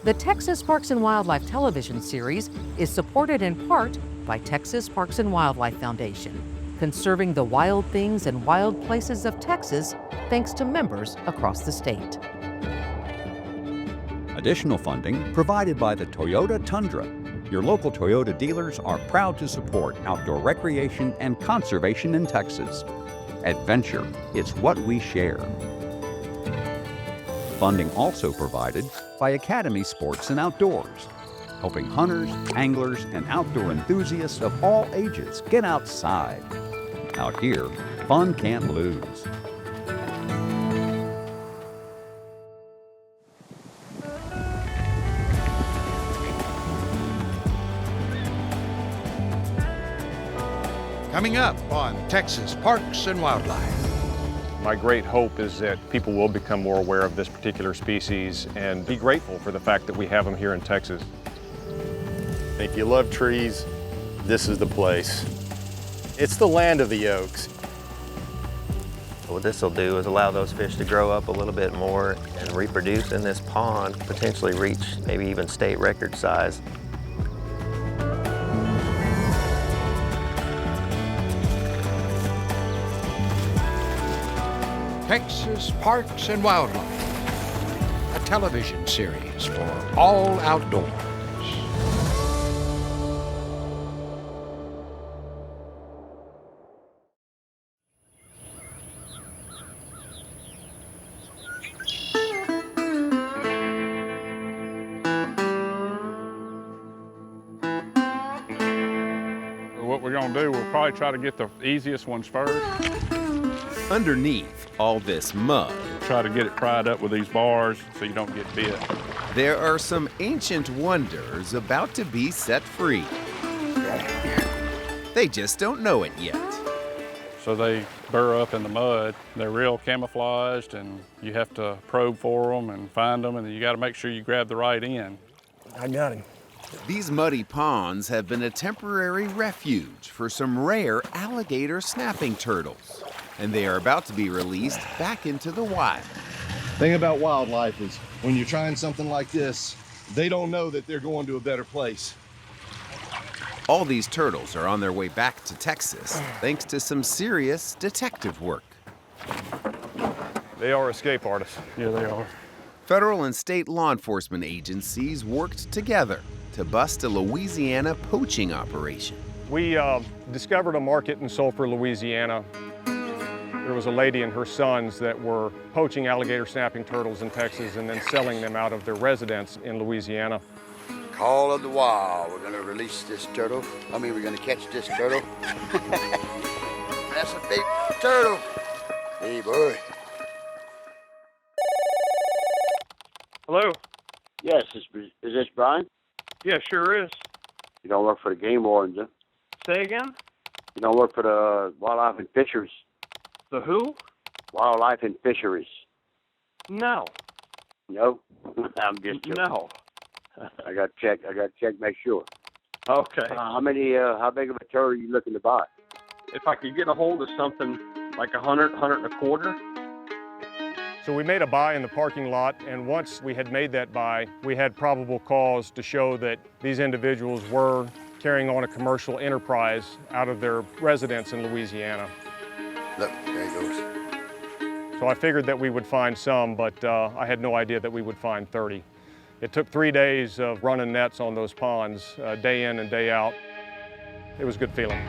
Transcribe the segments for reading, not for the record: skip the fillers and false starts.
The Texas Parks and Wildlife television series is supported in part by Texas Parks and Wildlife Foundation, conserving the wild things and wild places of Texas thanks to members across the state. Additional funding provided by the Toyota Tundra. Your local Toyota dealers are proud to support outdoor recreation and conservation in Texas. Adventure is what we share. Funding also provided by Academy Sports and Outdoors, helping hunters, anglers, and outdoor enthusiasts of all ages get outside. Out here, fun can't lose. Coming up on Texas Parks and Wildlife. My great hope is that people will become more aware of this particular species and be grateful for the fact that we have them here in Texas. If you love trees, this is the place. It's the land of the oaks. What this will do is allow those fish to grow up a little bit more and reproduce in this pond, potentially reach maybe even state record size. Texas Parks and Wildlife, a television series for all outdoors. What we're going to do, we'll probably try to get the easiest ones first. Underneath all this mud, Try to get it pried up with these bars so you don't get bit. there are some ancient wonders about to be set free. They just don't know it yet. So they burrow up in the mud. They're real camouflaged, and you have to probe for them and find them, and you got to make sure you grab the right end. I got him. These muddy ponds have been a temporary refuge for some rare alligator snapping turtles, and they are about to be released back into the wild. Thing about wildlife is when you're trying something like this, they don't know that they're going to a better place. All these turtles are on their way back to Texas thanks to some serious detective work. They are escape artists. Yeah, they are. Federal and state law enforcement agencies worked together to bust a Louisiana poaching operation. We discovered a market in Sulphur, Louisiana. There was a lady and her sons that were poaching alligator snapping turtles in Texas and then selling them out of their residence in Louisiana. Call of the wild. We're gonna release this turtle. We're gonna catch this turtle. That's a big turtle. Hey, boy. Hello? Yes, is this Brian? Yeah, sure is. You don't work for the game wardens, huh? Say again? You don't work for the Wildlife and Fisheries? The who? Wildlife and Fisheries. No. No? I'm just joking. No. I got to check, make sure. Okay. How big of a turtle are you looking to buy? If I could get a hold of something like 100 and a quarter. So we made a buy in the parking lot, and once we had made that buy, we had probable cause to show that these individuals were carrying on a commercial enterprise out of their residence in Louisiana. Look, there he goes. So I figured that we would find some, but I had no idea that we would find 30. It took 3 days of running nets on those ponds, day in and day out. It was a good feeling.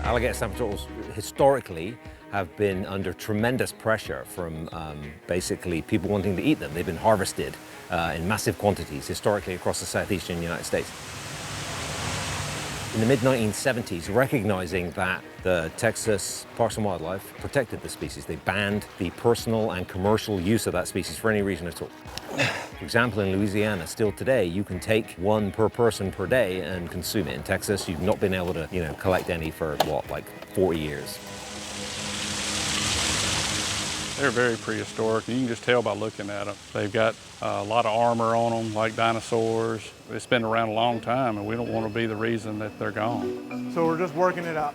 Alligator snapping turtles historically have been under tremendous pressure from basically people wanting to eat them. They've been harvested in massive quantities historically across the southeastern United States. In the mid-1970s, recognizing that the Texas Parks and Wildlife protected the species, they banned the personal and commercial use of that species for any reason at all. For example, in Louisiana, still today, you can take one per person per day and consume it. In Texas, you've not been able to, collect any for, like 40 years. They're very prehistoric. You can just tell by looking at them. They've got a lot of armor on them, like dinosaurs. It's been around a long time, and we don't want to be the reason that they're gone. So we're just working it out.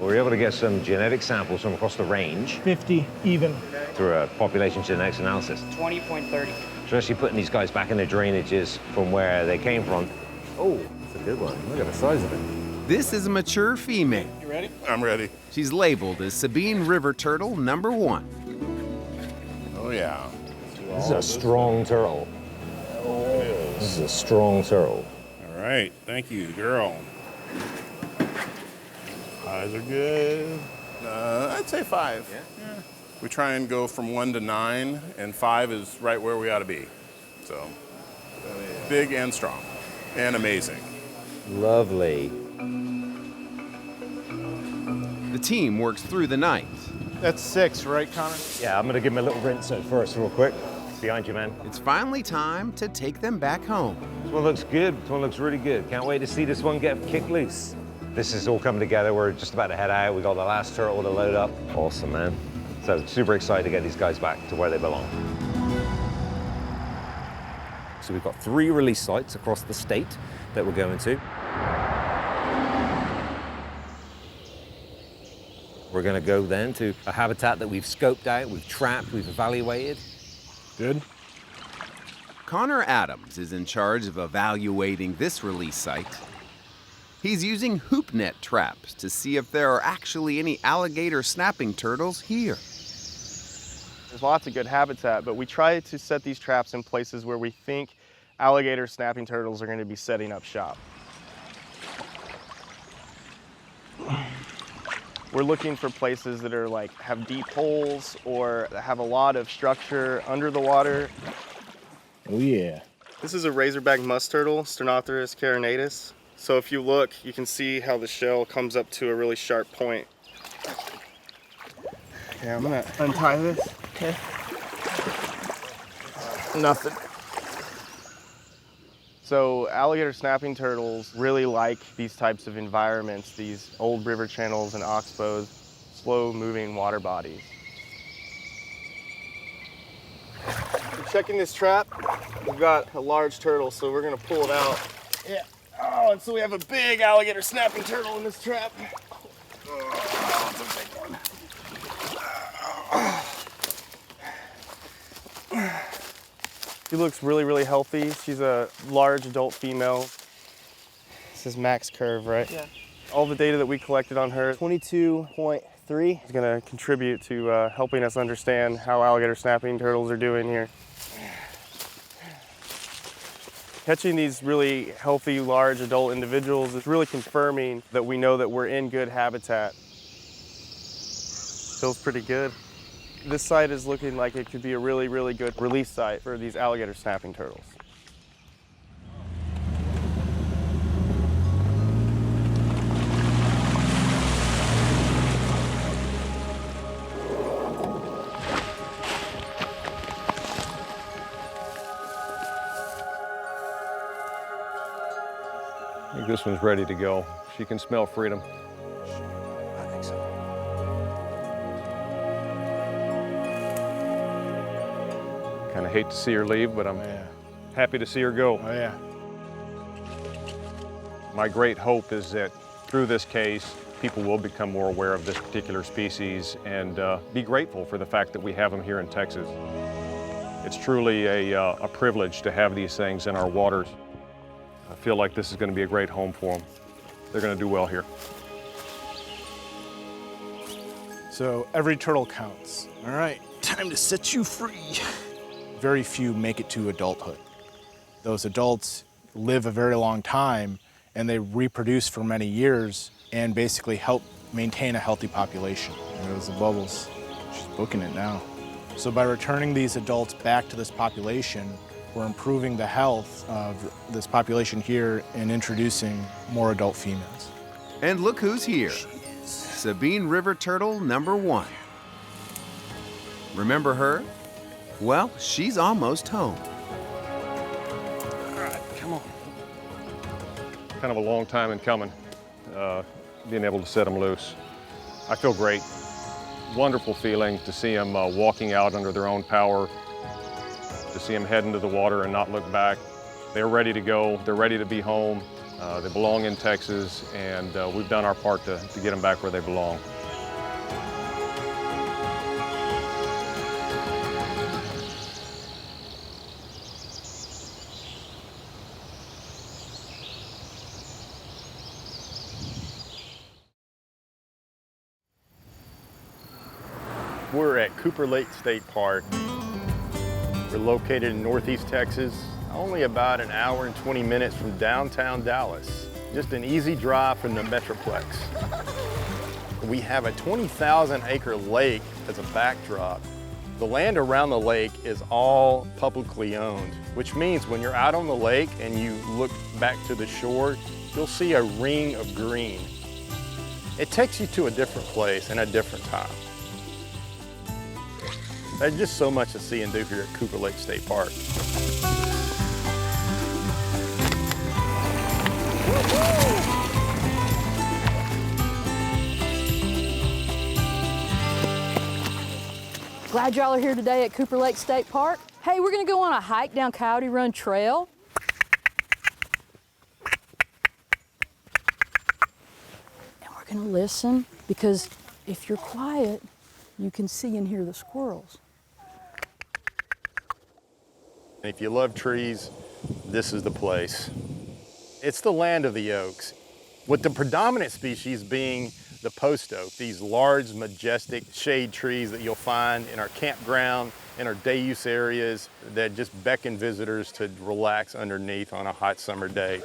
We were able to get some genetic samples from across the range 50 even. through a population genetics analysis. 20.30. So actually putting these guys back in their drainages from where they came from. Oh, that's a good one. Look at the size of it. This is a mature female. You ready? I'm ready. She's labeled as Sabine River Turtle #1. Oh, yeah. This is a strong turtle. This is a strong turtle. All right. Thank you, girl. Eyes are good. I'd say 5. Yeah. We try and go from 1 to 9, and 5 is right where we ought to be. So, big and strong, and amazing. Lovely. The team works through the night. That's 6, right, Connor? Yeah, I'm gonna give him a little rinse out first real quick. Behind you, man. It's finally time to take them back home. This one looks good. This one looks really good. Can't wait to see this one get kicked loose. This is all coming together. We're just about to head out. We got the last turtle to load up. Awesome, man. So super excited to get these guys back to where they belong. So we've got 3 release sites across the state that we're going to. We're going to go then to a habitat that we've scoped out, we've trapped, we've evaluated. Good. Connor Adams is in charge of evaluating this release site. He's using hoop net traps to see if there are actually any alligator snapping turtles here. There's lots of good habitat, but we try to set these traps in places where we think alligator snapping turtles are going to be setting up shop. We're looking for places that are have deep holes or that have a lot of structure under the water. Oh yeah. This is a razorback musk turtle, Sternopterus carinatus. So if you look, you can see how the shell comes up to a really sharp point. Okay, I'm gonna untie this. Okay. Nothing. So alligator snapping turtles really like these types of environments, these old river channels and oxbows, slow-moving water bodies. We're checking this trap. We've got a large turtle, so we're gonna pull it out. Yeah. Oh, and so we have a big alligator snapping turtle in this trap. Oh, it's a big one. She looks really, really healthy. She's a large adult female. This is max curve, right? Yeah. All the data that we collected on her, 22.3, is gonna contribute to helping us understand how alligator snapping turtles are doing here. Catching these really healthy, large adult individuals is really confirming that we know that we're in good habitat. Feels pretty good. This site is looking like it could be a really, really good release site for these alligator snapping turtles. I think this one's ready to go. She can smell freedom. I think so. Kind of hate to see her leave, but I'm happy to see her go. Oh yeah. My great hope is that through this case, people will become more aware of this particular species and be grateful for the fact that we have them here in Texas. It's truly a privilege to have these things in our waters. I feel like this is going to be a great home for them. They're going to do well here. So every turtle counts. All right, time to set you free. Very few make it to adulthood. Those adults live a very long time and they reproduce for many years and basically help maintain a healthy population. There's the bubbles. She's booking it now. So by returning these adults back to this population, we're improving the health of this population here and introducing more adult females. And look who's here. Sabine River Turtle #1. Remember her? Well, she's almost home. All right, come on. Kind of a long time in coming, being able to set them loose. I feel great. Wonderful feeling to see them walking out under their own power, to see them head into the water and not look back. They're ready to go. They're ready to be home. They belong in Texas, and we've done our part to get them back where they belong. We're at Cooper Lake State Park. We're located in northeast Texas, only about an hour and 20 minutes from downtown Dallas. Just an easy drive from the Metroplex. We have a 20,000 acre lake as a backdrop. The land around the lake is all publicly owned, which means when you're out on the lake and you look back to the shore, you'll see a ring of green. It takes you to a different place and a different time. There's just so much to see and do here at Cooper Lake State Park. Glad y'all are here today at Cooper Lake State Park. Hey, we're gonna go on a hike down Coyote Run Trail. And we're gonna listen, because if you're quiet, you can see and hear the squirrels. If you love trees, this is the place. It's the land of the oaks, with the predominant species being the post oak, these large, majestic shade trees that you'll find in our campground, in our day use areas that just beckon visitors to relax underneath on a hot summer day.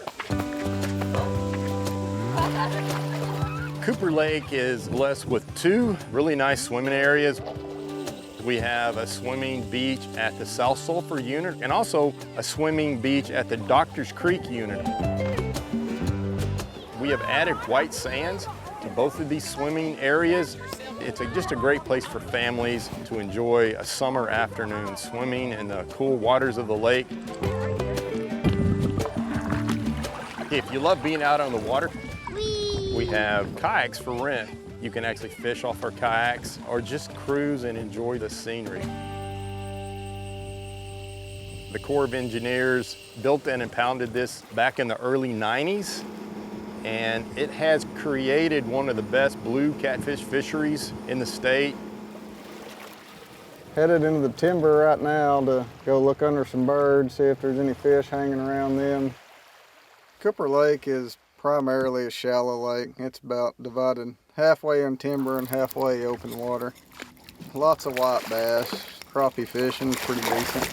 Cooper Lake is blessed with two really nice swimming areas. We have a swimming beach at the South Sulphur unit and also a swimming beach at the Doctors Creek unit. We have added white sands to both of these swimming areas. It's just a great place for families to enjoy a summer afternoon swimming in the cool waters of the lake. If you love being out on the water, we have kayaks for rent. You can actually fish off our kayaks or just cruise and enjoy the scenery. The Corps of Engineers built and impounded this back in the early 90s, and it has created one of the best blue catfish fisheries in the state. Headed into the timber right now to go look under some birds, see if there's any fish hanging around them. Cooper Lake is primarily a shallow lake. It's about divided halfway in timber and halfway open water. Lots of white bass, crappie fishing, pretty decent.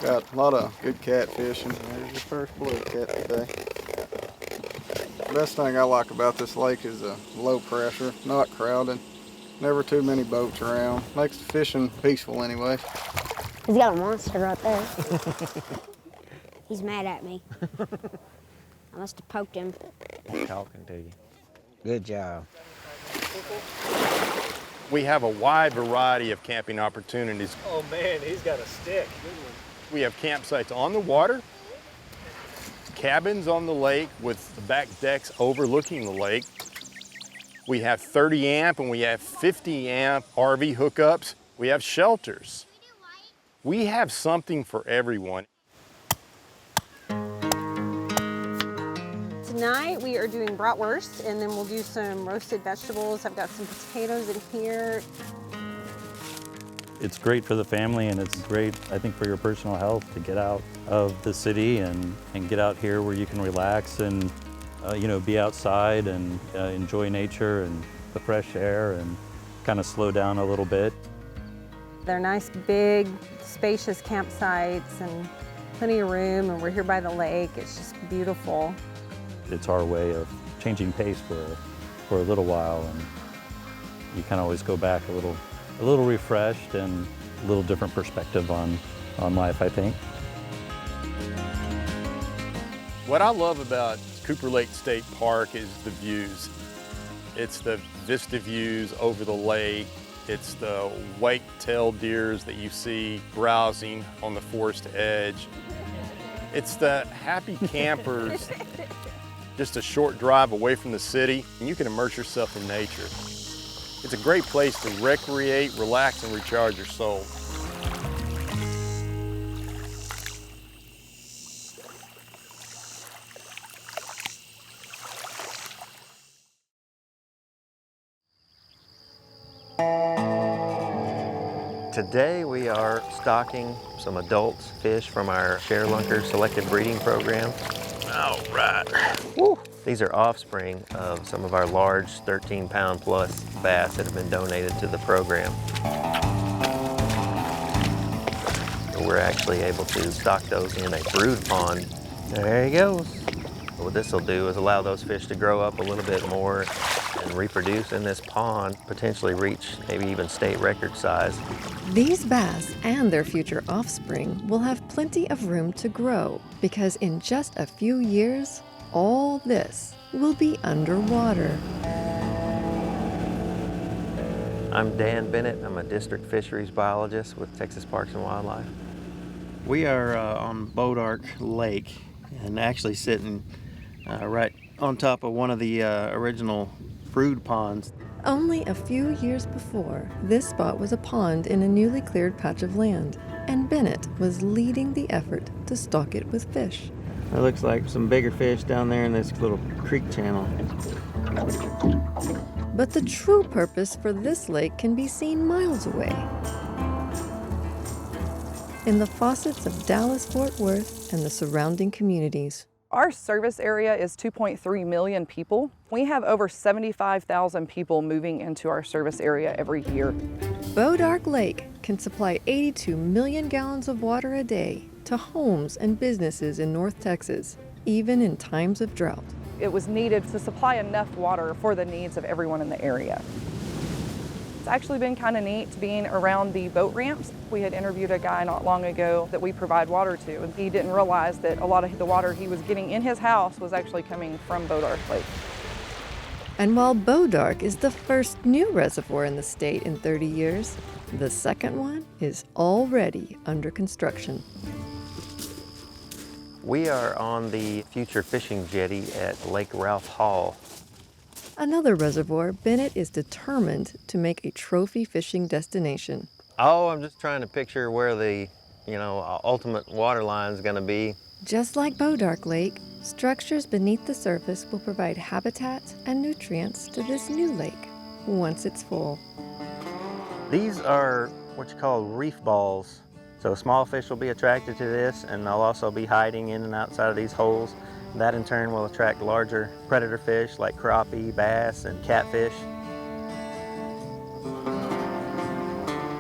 Got a lot of good catfishing. There's the first blue cat today. Best thing I like about this lake is the low pressure, not crowded, never too many boats around. Makes the fishing peaceful anyway. He's got a monster right there. He's mad at me. I must have poked him. I'm talking to you. Good job. We have a wide variety of camping opportunities. Oh man, he's got a stick. We have campsites on the water, cabins on the lake with the back decks overlooking the lake. We have 30 amp and we have 50 amp RV hookups. We have shelters. We have something for everyone. Tonight we are doing bratwurst, and then we'll do some roasted vegetables. I've got some potatoes in here. It's great for the family, and it's great, I think, for your personal health to get out of the city and get out here where you can relax and you know, be outside and enjoy nature and the fresh air and kind of slow down a little bit. They're nice, big, spacious campsites and plenty of room, and we're here by the lake. It's just beautiful. It's our way of changing pace for a little while, and you kind of always go back a little refreshed and a little different perspective on life, I think. What I love about Cooper Lake State Park is the views. It's the vista views over the lake. It's the white-tailed deers that you see browsing on the forest edge. It's the happy campers just a short drive away from the city, and you can immerse yourself in nature. It's a great place to recreate, relax, and recharge your soul. Today we are stocking some adult fish from our Share Lunker selective breeding program. All right. Woo. These are offspring of some of our large 13-pound plus bass that have been donated to the program. We're actually able to stock those in a brood pond. There he goes. What this will do is allow those fish to grow up a little bit more and reproduce in this pond, potentially reach maybe even state record size. These bass and their future offspring will have plenty of room to grow because in just a few years, all this will be underwater. I'm Dan Bennett. I'm a district fisheries biologist with Texas Parks and Wildlife. We are on Bodark Lake and actually sitting right on top of one of the original brood ponds. Only a few years before, this spot was a pond in a newly cleared patch of land, and Bennett was leading the effort to stock it with fish. It looks like some bigger fish down there in this little creek channel. But the true purpose for this lake can be seen miles away. In the faucets of Dallas-Fort Worth and the surrounding communities. Our service area is 2.3 million people. We have over 75,000 people moving into our service area every year. Bodark Lake can supply 82 million gallons of water a day to homes and businesses in North Texas, even in times of drought. It was needed to supply enough water for the needs of everyone in the area. It's actually been kind of neat being around the boat ramps. We had interviewed a guy not long ago that we provide water to, and he didn't realize that a lot of the water he was getting in his house was actually coming from Bodark Lake. And while Bodark is the first new reservoir in the state in 30 years, the second one is already under construction. We are on the future fishing jetty at Lake Ralph Hall. Another reservoir Bennett is determined to make a trophy fishing destination. Oh, I'm just trying to picture where the, ultimate water line is going to be. Just like Bodark Lake, structures beneath the surface will provide habitat and nutrients to this new lake once it's full. These are what you call reef balls. So small fish will be attracted to this, and they'll also be hiding in and outside of these holes. That in turn will attract larger predator fish like crappie, bass, and catfish.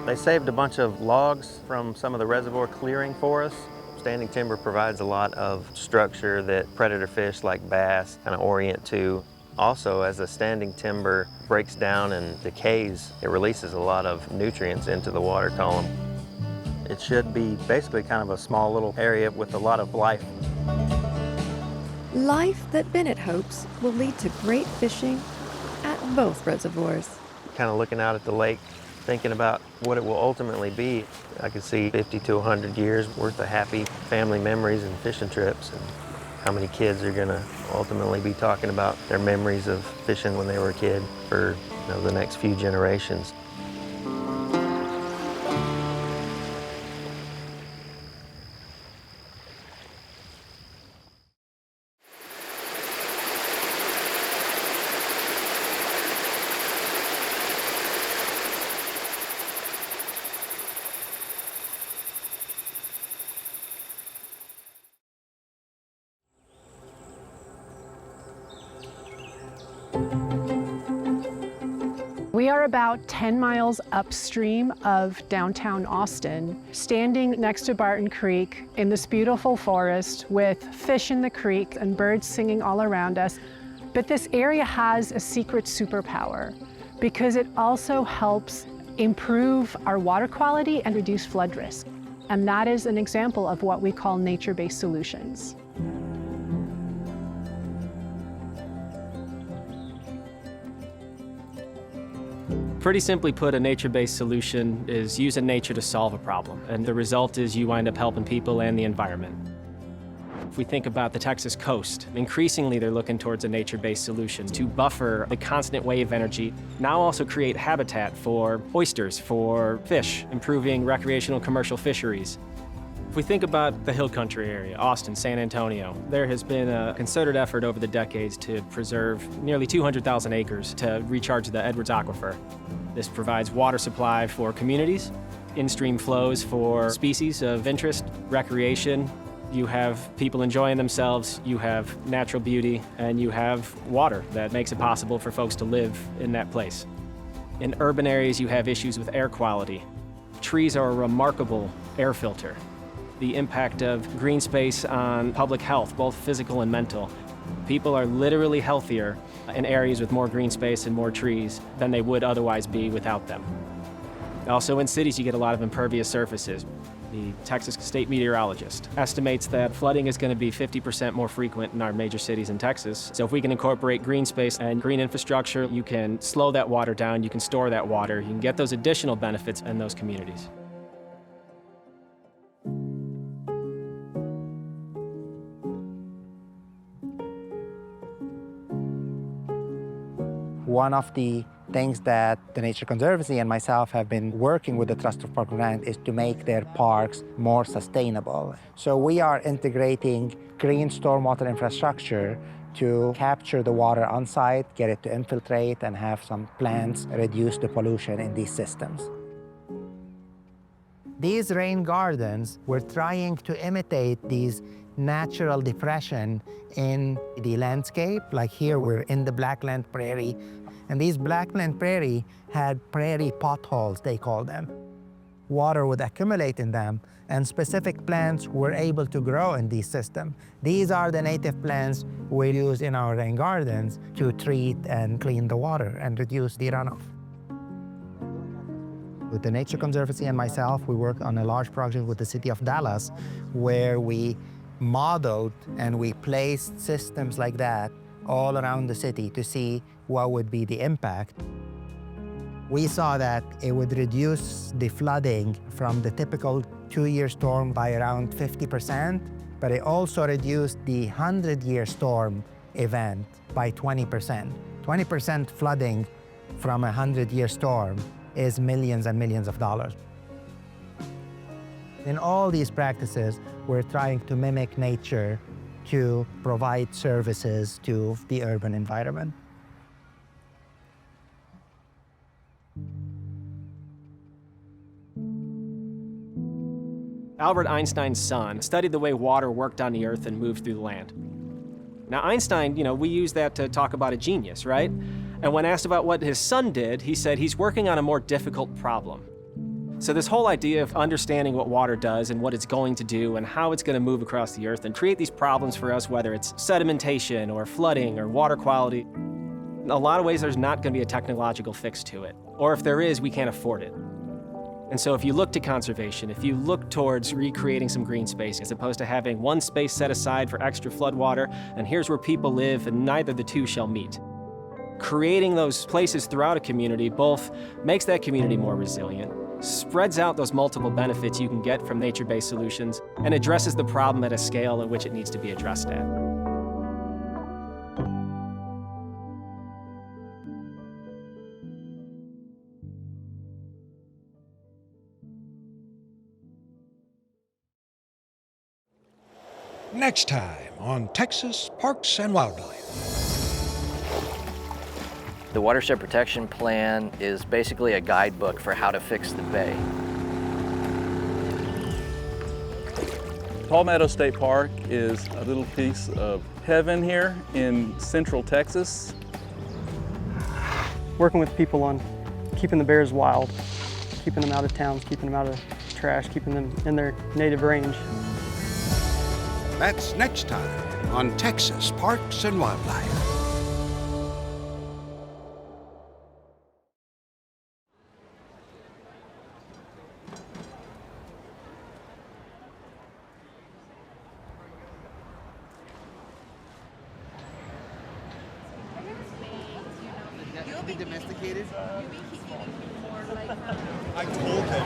They saved a bunch of logs from some of the reservoir clearing for us. Standing timber provides a lot of structure that predator fish like bass kind of orient to. Also, as the standing timber breaks down and decays, it releases a lot of nutrients into the water column. It should be basically kind of a small little area with a lot of life. Life that Bennett hopes will lead to great fishing at both reservoirs. Kind of looking out at the lake, thinking about what it will ultimately be. I could see 50 to 100 years worth of happy family memories and fishing trips, and how many kids are going to ultimately be talking about their memories of fishing when they were a kid for the next few generations. We are about 10 miles upstream of downtown Austin, standing next to Barton Creek in this beautiful forest with fish in the creek and birds singing all around us. But this area has a secret superpower because it also helps improve our water quality and reduce flood risk. And that is an example of what we call nature-based solutions. Pretty simply put, a nature-based solution is using nature to solve a problem, and the result is you wind up helping people and the environment. If we think about the Texas coast, increasingly they're looking towards a nature-based solution to buffer the constant wave energy, now also create habitat for oysters, for fish, improving recreational commercial fisheries. If we think about the hill country area, Austin, San Antonio, there has been a concerted effort over the decades to preserve nearly 200,000 acres to recharge the Edwards Aquifer. This provides water supply for communities, in-stream flows for species of interest, recreation. You have people enjoying themselves, you have natural beauty, and you have water that makes it possible for folks to live in that place. In urban areas, you have issues with air quality. Trees are a remarkable air filter. The impact of green space on public health, both physical and mental. People are literally healthier in areas with more green space and more trees than they would otherwise be without them. Also in cities, you get a lot of impervious surfaces. The Texas state meteorologist estimates that flooding is going to be 50% more frequent in our major cities in Texas. So if we can incorporate green space and green infrastructure, you can slow that water down, you can store that water, you can get those additional benefits in those communities. One of the things that the Nature Conservancy and myself have been working with the Trust of Park Grant is to make their parks more sustainable. So we are integrating green stormwater infrastructure to capture the water on site, get it to infiltrate, and have some plants reduce the pollution in these systems. These rain gardens, we're trying to imitate these natural depression in the landscape. Like here, we're in the Blackland Prairie, and these Blackland Prairie had prairie potholes, they call them. Water would accumulate in them, and specific plants were able to grow in these systems. These are the native plants we use in our rain gardens to treat and clean the water and reduce the runoff. With the Nature Conservancy and myself, we worked on a large project with the city of Dallas where we modeled and we placed systems like that all around the city to see what would be the impact. We saw that it would reduce the flooding from the typical 2-year storm by around 50%, but it also reduced the 100-year storm event by 20%. 20% flooding from a 100-year storm is millions and millions of dollars. In all these practices, we're trying to mimic nature to provide services to the urban environment. Albert Einstein's son studied the way water worked on the earth and moved through the land. Now Einstein, we use that to talk about a genius, right? And when asked about what his son did, he said he's working on a more difficult problem. So this whole idea of understanding what water does and what it's going to do and how it's going to move across the earth and create these problems for us, whether it's sedimentation or flooding or water quality, in a lot of ways there's not going to be a technological fix to it. Or if there is, we can't afford it. And so if you look to conservation, if you look towards recreating some green space, as opposed to having one space set aside for extra floodwater, and here's where people live and neither the two shall meet. Creating those places throughout a community both makes that community more resilient, spreads out those multiple benefits you can get from nature-based solutions, and addresses the problem at a scale at which it needs to be addressed at. Next time on Texas Parks and Wildlife. The Watershed Protection Plan is basically a guidebook for how to fix the bay. Palmetto State Park is a little piece of heaven here in central Texas. Working with people on keeping the bears wild, keeping them out of towns, keeping them out of trash, keeping them in their native range. That's next time on Texas Parks and Wildlife. You'll be domesticated. I told them.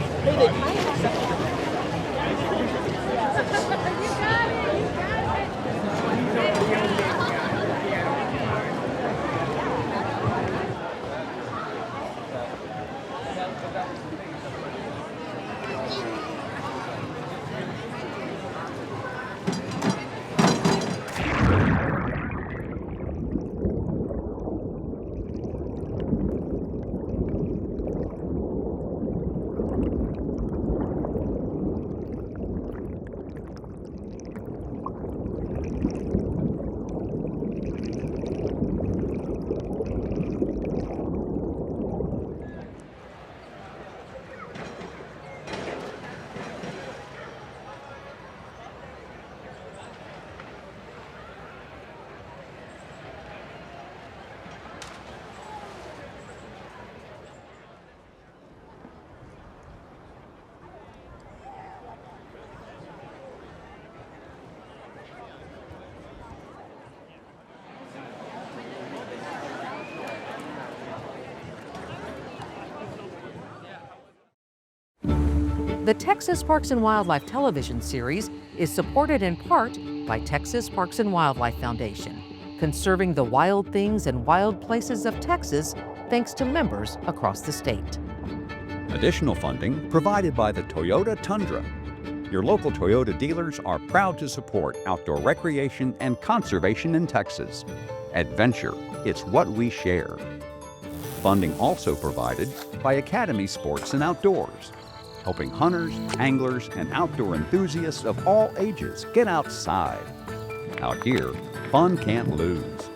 The Texas Parks and Wildlife television series is supported in part by Texas Parks and Wildlife Foundation, conserving the wild things and wild places of Texas thanks to members across the state. Additional funding provided by the Toyota Tundra. Your local Toyota dealers are proud to support outdoor recreation and conservation in Texas. Adventure, it's what we share. Funding also provided by Academy Sports and Outdoors, helping hunters, anglers, and outdoor enthusiasts of all ages get outside. Out here, fun can't lose.